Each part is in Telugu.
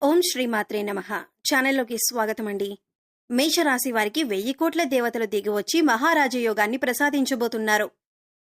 ఓం శ్రీమాత్రే నమః. ఛానల్లోకి స్వాగతం అండి. మేషరాశి వారికి 1000 కోట్ల దేవతలు దిగివచ్చి మహారాజయోగాన్ని ప్రసాదించబోతున్నారు.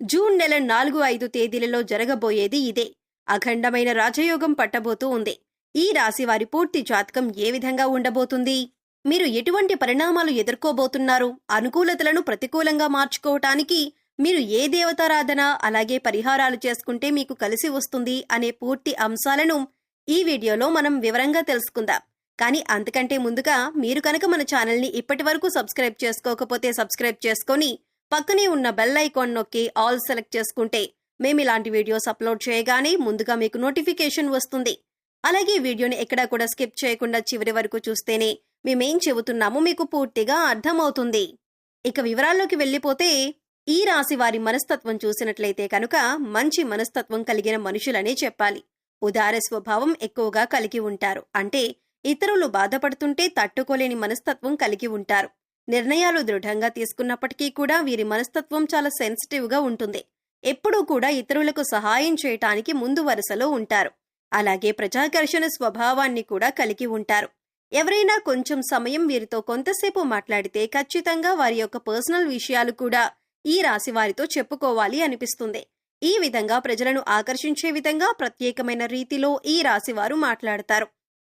జూన్ నెల 4-5 తేదీలలో జరగబోయేది ఇదే. అఖండమైన రాజయోగం పట్టబోతూ ఉంది. ఈ రాశి వారి పూర్తి జాతకం ఏ విధంగా ఉండబోతుంది? మీరు ఎటువంటి పరిణామాలు ఎదుర్కోబోతున్నారు? అనుకూలతలను ప్రతికూలంగా మార్చుకోవటానికి మీరు ఏ దేవతారాధన అలాగే పరిహారాలు చేసుకుంటే మీకు కలిసి వస్తుంది అనే పూర్తి అంశాలను ఈ వీడియోలో మనం వివరంగా తెలుసుకుందాం. కానీ అంతకంటే ముందుగా మీరు కనుక మన ఛానల్ని ఇప్పటి వరకు సబ్స్క్రైబ్ చేసుకోకపోతే సబ్స్క్రైబ్ చేసుకొని పక్కనే ఉన్న బెల్ ఐకాన్ నొక్కి ఆల్ సెలెక్ట్ చేసుకుంటే మేము ఇలాంటి వీడియోస్ అప్లోడ్ చేయగానే ముందుగా మీకు నోటిఫికేషన్ వస్తుంది. అలాగే వీడియోని ఎక్కడా కూడా స్కిప్ చేయకుండా చివరి వరకు చూస్తేనే మేమేం చెబుతున్నామో మీకు పూర్తిగా అర్థమవుతుంది. ఇక వివరాల్లోకి వెళ్ళిపోతే ఈ రాశి వారి మనస్తత్వం చూసినట్లయితే కనుక మంచి మనస్తత్వం కలిగిన మనుషులనే చెప్పాలి. ఉదార స్వభావం ఎక్కువగా కలిగి ఉంటారు. అంటే ఇతరులు బాధపడుతుంటే తట్టుకోలేని మనస్తత్వం కలిగి ఉంటారు. నిర్ణయాలు దృఢంగా తీసుకున్నప్పటికీ కూడా వీరి మనస్తత్వం చాలా సెన్సిటివ్గా ఉంటుంది. ఎప్పుడూ కూడా ఇతరులకు సహాయం చేయటానికి ముందు వరుసలో ఉంటారు. అలాగే ప్రజాకర్షణ స్వభావాన్ని కూడా కలిగి ఉంటారు. ఎవరైనా కొంచెం సమయం వీరితో కొంతసేపు మాట్లాడితే ఖచ్చితంగా వారి యొక్క పర్సనల్ విషయాలు కూడా ఈ రాశి వారితో చెప్పుకోవాలి అనిపిస్తుంది. ఈ విధంగా ప్రజలను ఆకర్షించే విధంగా ప్రత్యేకమైన రీతిలో ఈ రాశివారు మాట్లాడతారు.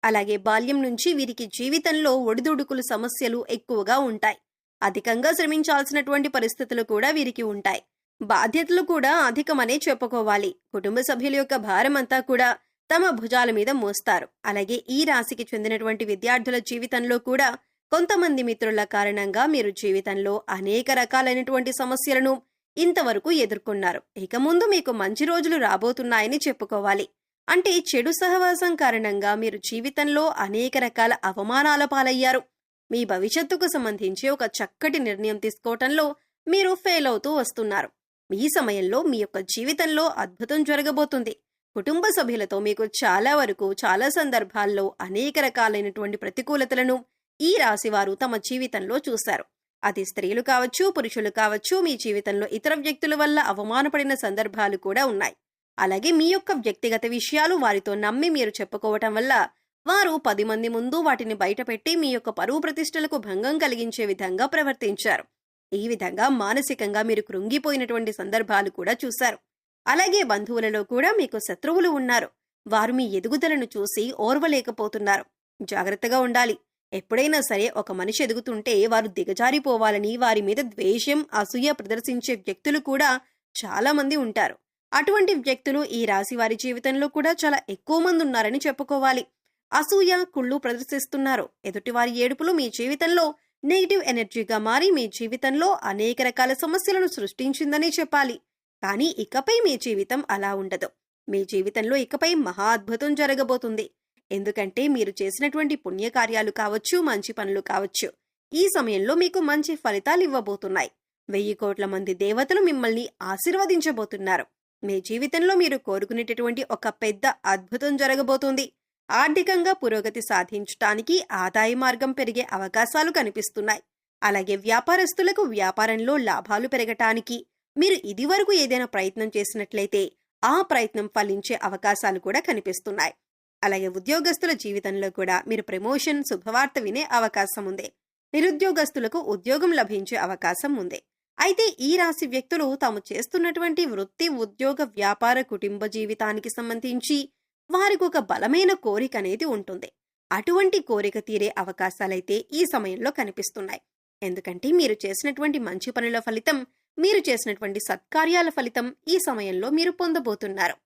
అలాగే బాల్యం నుంచి వీరికి జీవితంలో ఒడిదుడుకులు సమస్యలు ఎక్కువగా ఉంటాయి. అధికంగా శ్రమించాల్సినటువంటి పరిస్థితులు కూడా వీరికి ఉంటాయి. బాధ్యతలు కూడా అధికమనే చెప్పుకోవాలి. కుటుంబ సభ్యుల యొక్క భారం అంతా కూడా తమ భుజాల మీద మోస్తారు. అలాగే ఈ రాశికి చెందినటువంటి విద్యార్థుల జీవితంలో కూడా కొంతమంది మిత్రుల కారణంగా మీరు జీవితంలో అనేక రకాలైనటువంటి సమస్యలను ఇంతవరకు ఎదుర్కొన్నారు. ఇక ముందు మీకు మంచి రోజులు రాబోతున్నాయని చెప్పుకోవాలి. అంటే చెడు సహవాసం కారణంగా మీరు జీవితంలో అనేక రకాల అవమానాల పాలయ్యారు. మీ భవిష్యత్తుకు సంబంధించి ఒక చక్కటి నిర్ణయం తీసుకోవటంలో మీరు ఫెయిల్ అవుతూ వస్తున్నారు. ఈ సమయంలో మీ యొక్క జీవితంలో అద్భుతం జరగబోతుంది. కుటుంబ సభ్యులతో మీకు చాలా సందర్భాల్లో అనేక రకాలైనటువంటి ప్రతికూలతలను ఈ రాశివారు తమ జీవితంలో చూశారు. అది స్త్రీలు కావచ్చు, పురుషులు కావచ్చు. మీ జీవితంలో ఇతర వ్యక్తుల వల్ల అవమానపడిన సందర్భాలు కూడా ఉన్నాయి. అలాగే మీ యొక్క వ్యక్తిగత విషయాలు వారితో నమ్మి మీరు చెప్పుకోవటం వల్ల వారు 10 మంది ముందు వాటిని బయటపెట్టి మీ యొక్క పరువు ప్రతిష్టలకు భంగం కలిగించే విధంగా ప్రవర్తించారు. ఈ విధంగా మానసికంగా మీరు కృంగిపోయినటువంటి సందర్భాలు కూడా చూశారు. అలాగే బంధువులలో కూడా మీకు శత్రువులు ఉన్నారు. వారు మీ ఎదుగుదలను చూసి ఓర్వలేకపోతున్నారు. జాగ్రత్తగా ఉండాలి. ఎప్పుడైనా సరే ఒక మనిషి ఎదుగుతుంటే వారు దిగజారిపోవాలని వారి మీద ద్వేషం, అసూయ ప్రదర్శించే వ్యక్తులు కూడా చాలా మంది ఉంటారు. అటువంటి వ్యక్తులు ఈ రాశి వారి జీవితంలో కూడా చాలా ఎక్కువ మంది ఉన్నారని చెప్పుకోవాలి. అసూయ, కుళ్ళు ప్రదర్శిస్తున్నారు. ఎదుటివారి ఏడుపులు మీ జీవితంలో నెగిటివ్ ఎనర్జీగా మారి మీ జీవితంలో అనేక రకాల సమస్యలను సృష్టించిందని చెప్పాలి. కానీ ఇకపై మీ జీవితం అలా ఉండదు. మీ జీవితంలో ఇకపై మహా అద్భుతం జరగబోతుంది. ఎందుకంటే మీరు చేసినటువంటి పుణ్యకార్యాలు కావచ్చు, మంచి పనులు కావచ్చు, ఈ సమయంలో మీకు మంచి ఫలితాలు ఇవ్వబోతున్నాయి. 1000 కోట్ల మంది దేవతలు మిమ్మల్ని ఆశీర్వదించబోతున్నారు. మీ జీవితంలో మీరు కోరుకునేటటువంటి ఒక పెద్ద అద్భుతం జరగబోతుంది. ఆర్థికంగా పురోగతి సాధించడానికి ఆదాయ మార్గం పెరిగే అవకాశాలు కనిపిస్తున్నాయి. అలాగే వ్యాపారస్తులకు వ్యాపారంలో లాభాలు పెరగటానికి మీరు ఇదివరకు ఏదైనా ప్రయత్నం చేసినట్లయితే ఆ ప్రయత్నం ఫలించే అవకాశాలు కూడా కనిపిస్తున్నాయి. అలాగే ఉద్యోగస్తుల జీవితంలో కూడా మీరు ప్రమోషన్, శుభవార్త వినే అవకాశం ఉంది. నిరుద్యోగస్తులకు ఉద్యోగం లభించే అవకాశం ఉంది. అయితే ఈ రాశి వ్యక్తులు తాము చేస్తున్నటువంటి వృత్తి, ఉద్యోగ, వ్యాపార, కుటుంబ జీవితానికి సంబంధించి వారికి ఒక బలమైన కోరిక అనేది ఉంటుంది. అటువంటి కోరిక తీరే అవకాశాలైతే ఈ సమయంలో కనిపిస్తున్నాయి. ఎందుకంటే మీరు చేసినటువంటి మంచి పనుల ఫలితం, మీరు చేసినటువంటి సత్కార్యాల ఫలితం ఈ సమయంలో మీరు పొందబోతున్నారు.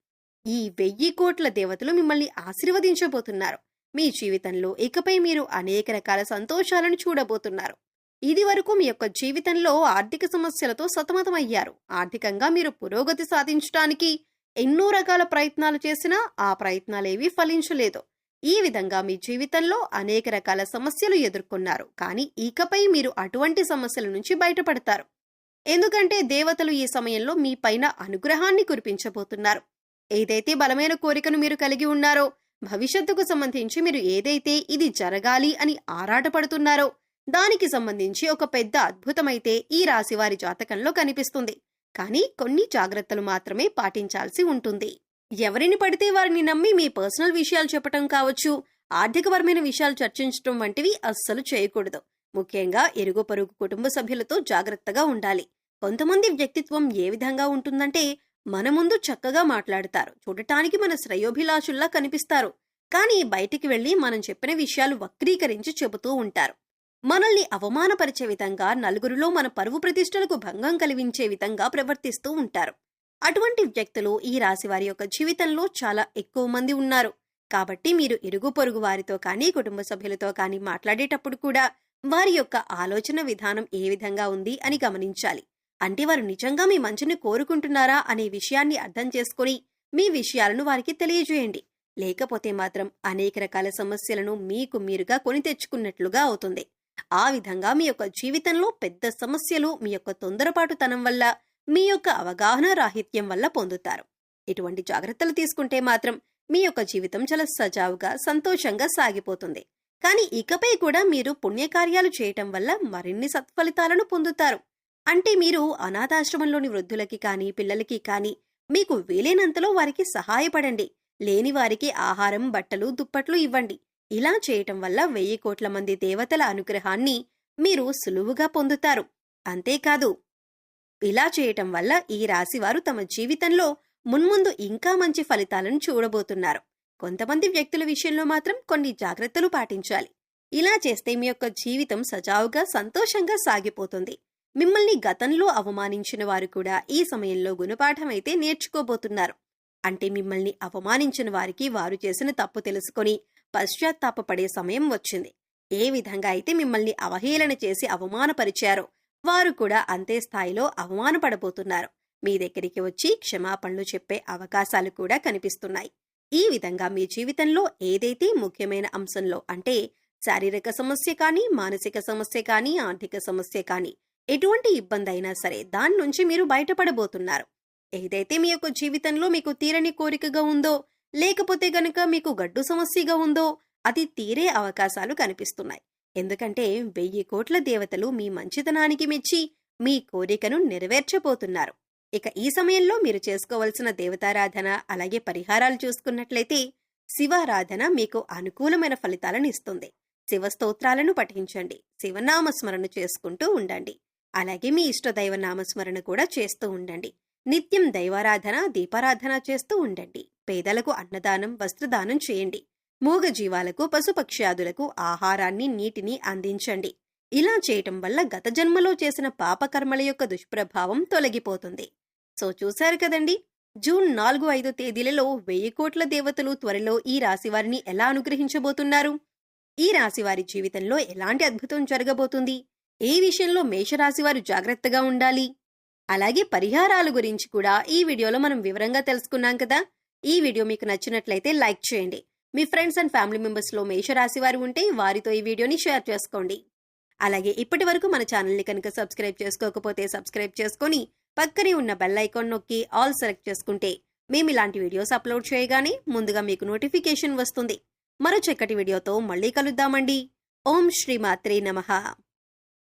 ఈ 1000 కోట్ల దేవతలు మిమ్మల్ని ఆశీర్వదించబోతున్నారు. మీ జీవితంలో ఇకపై మీరు అనేక రకాల సంతోషాలను చూడబోతున్నారు. ఇది వరకు మీ యొక్క జీవితంలో ఆర్థిక సమస్యలతో సతమతమయ్యారు. ఆర్థికంగా మీరు పురోగతి సాధించడానికి ఎన్నో రకాల ప్రయత్నాలు చేసినా ఆ ప్రయత్నాలేవీ ఫలించలేదు. ఈ విధంగా మీ జీవితంలో అనేక రకాల సమస్యలు ఎదుర్కొన్నారు. కానీ ఇకపై మీరు అటువంటి సమస్యల నుంచి బయటపడతారు. ఎందుకంటే దేవతలు ఈ సమయంలో మీ పైన అనుగ్రహాన్ని కురిపించబోతున్నారు. ఏదైతే బలమైన కోరికను మీరు కలిగి ఉన్నారో, భవిష్యత్తుకు సంబంధించి మీరు ఏదైతే ఇది జరగాలి అని ఆరాటపడుతున్నారో దానికి సంబంధించి ఒక పెద్ద అద్భుతమైతే ఈ రాశివారి జాతకంలో కనిపిస్తుంది. కానీ కొన్ని జాగ్రత్తలు మాత్రమే పాటించాల్సి ఉంటుంది. ఎవరిని పడితే వారిని నమ్మి మీ పర్సనల్ విషయాలు చెప్పటం కావచ్చు, ఆర్థికపరమైన విషయాలు చర్చించడం వంటివి అస్సలు చేయకూడదు. ముఖ్యంగా ఇరుగు పొరుగు కుటుంబ సభ్యులతో జాగ్రత్తగా ఉండాలి. కొంతమంది వ్యక్తిత్వం ఏ విధంగా ఉంటుందంటే, మన ముందు చక్కగా మాట్లాడతారు, చూడటానికి మన శ్రేయోభిలాషుల్లా కనిపిస్తారు, కానీ బయటికి వెళ్లి మనం చెప్పిన విషయాలు వక్రీకరించి చెబుతూ ఉంటారు. మనల్ని అవమానపరిచే విధంగా, నలుగురిలో మన పరువు ప్రతిష్టలకు భంగం కలిగించే విధంగా ప్రవర్తిస్తూ ఉంటారు. అటువంటి వ్యక్తులు ఈ రాశి వారి యొక్క జీవితంలో చాలా ఎక్కువ మంది ఉన్నారు. కాబట్టి మీరు ఇరుగు పొరుగు వారితో కానీ, కుటుంబ సభ్యులతో కానీ మాట్లాడేటప్పుడు కూడా వారి యొక్క ఆలోచన విధానం ఏ విధంగా ఉంది అని గమనించాలి. అంటే వారు నిజంగా మీ మంచిని కోరుకుంటున్నారా అనే విషయాన్ని అర్థం చేసుకుని మీ విషయాలను వారికి తెలియజేయండి. లేకపోతే మాత్రం అనేక రకాల సమస్యలను మీకు మీరుగా కొని తెచ్చుకున్నట్లుగా అవుతుంది. ఆ విధంగా మీ యొక్క జీవితంలో పెద్ద సమస్యలు మీ యొక్క తొందరపాటుతనం వల్ల, మీ యొక్క అవగాహన రాహిత్యం వల్ల పొందుతారు. ఇటువంటి జాగ్రత్తలు తీసుకుంటే మాత్రం మీ యొక్క జీవితం చాలా సజావుగా, సంతోషంగా సాగిపోతుంది. కానీ ఇకపై కూడా మీరు పుణ్యకార్యాలు చేయటం వల్ల మరిన్ని సత్ఫలితాలను పొందుతారు. అంటే మీరు అనాథాశ్రమంలోని వృద్ధులకి కానీ, పిల్లలకి కానీ మీకు వీలైనంతలో వారికి సహాయపడండి. లేని వారికి ఆహారం, బట్టలు, దుప్పట్లు ఇవ్వండి. ఇలా చేయటం వల్ల 1000 కోట్ల మంది దేవతల అనుగ్రహాన్ని మీరు సులువుగా పొందుతారు. అంతేకాదు, ఇలా చేయటం వల్ల ఈ రాశివారు తమ జీవితంలో మున్ముందు ఇంకా మంచి ఫలితాలను చూడబోతున్నారు. కొంతమంది వ్యక్తుల విషయంలో మాత్రం కొన్ని జాగ్రత్తలు పాటించాలి. ఇలా చేస్తే మీ యొక్క జీవితం సజావుగా, సంతోషంగా సాగిపోతుంది. మిమ్మల్ని గతంలో అవమానించిన వారు కూడా ఈ సమయంలో గుణపాఠమైతే నేర్చుకోబోతున్నారు. అంటే మిమ్మల్ని అవమానించిన వారికి వారు చేసిన తప్పు తెలుసుకొని పశ్చాత్తాపపడే సమయం వచ్చింది. ఏ విధంగా అయితే మిమ్మల్ని అవహేళన చేసి అవమానపరిచారో వారు కూడా అంతే స్థాయిలో అవమానపడబోతున్నారు. మీ దగ్గరికి వచ్చి క్షమాపణలు చెప్పే అవకాశాలు కూడా కనిపిస్తున్నాయి. ఈ విధంగా మీ జీవితంలో ఏదైతే ముఖ్యమైన అంశంలో, అంటే శారీరక సమస్య కానీ, మానసిక సమస్య కానీ, ఆర్థిక సమస్య కానీ, ఎటువంటి ఇబ్బంది అయినా సరే దాని నుంచి మీరు బయటపడబోతున్నారు. ఏదైతే మీ యొక్క జీవితంలో మీకు తీరని కోరికగా ఉందో, లేకపోతే గనుక మీకు గడ్డు సమస్యగా ఉందో, అది తీరే అవకాశాలు కనిపిస్తున్నాయి. ఎందుకంటే 1000 కోట్ల దేవతలు మీ మంచితనానికి మెచ్చి మీ కోరికను నెరవేర్చబోతున్నారు. ఇక ఈ సమయంలో మీరు చేసుకోవలసిన దేవతారాధన, అలాగే పరిహారాలు చూసుకున్నట్లయితే శివారాధన మీకు అనుకూలమైన ఫలితాలను ఇస్తుంది. శివ స్తోత్రాలను పఠించండి, శివనామస్మరణ చేసుకుంటూ ఉండండి. అలాగే మీ ఇష్టదైవ నామస్మరణ కూడా చేస్తూ ఉండండి. నిత్యం దైవారాధన, దీపారాధన చేస్తూ ఉండండి. పేదలకు అన్నదానం, వస్త్రదానం చేయండి. మూగ జీవాలకు, పశుపక్ష్యాదులకు ఆహారాన్ని, నీటిని అందించండి. ఇలా చేయటం వల్ల గత జన్మలో చేసిన పాపకర్మల యొక్క దుష్ప్రభావం తొలగిపోతుంది. సో చూశారు కదండి, జూన్ 4, 5 తేదీలలో 1000 కోట్ల దేవతలు త్వరలో ఈ రాశివారిని ఎలా అనుగ్రహించబోతున్నారు? ఈ రాశివారి జీవితంలో ఎలాంటి అద్భుతం జరగబోతుంది? ఏ విషయంలో మేషరాశివారు జాగ్రత్తగా ఉండాలి? అలాగే పరిహారాల గురించి కూడా ఈ వీడియోలో మనం వివరంగా తెలుసుకున్నాం కదా. ఈ వీడియో మీకు నచ్చినట్లయితే లైక్ చేయండి. మీ ఫ్రెండ్స్ అండ్ ఫ్యామిలీ మెంబర్స్లో మేషరాశి వారు ఉంటే వారితో ఈ వీడియోని షేర్ చేసుకోండి. అలాగే ఇప్పటి వరకు మన ఛానల్ని కనుక సబ్స్క్రైబ్ చేసుకోకపోతే సబ్స్క్రైబ్ చేసుకొని పక్కనే ఉన్న బెల్ ఐకాన్ నొక్కి ఆల్ సెలెక్ట్ చేసుకుంటే మేము ఇలాంటి వీడియోస్ అప్లోడ్ చేయగానే ముందుగా మీకు నోటిఫికేషన్ వస్తుంది. మరో చక్కటి వీడియోతో మళ్ళీ కలుద్దామండి. ఓం శ్రీ మాత్రే నమః.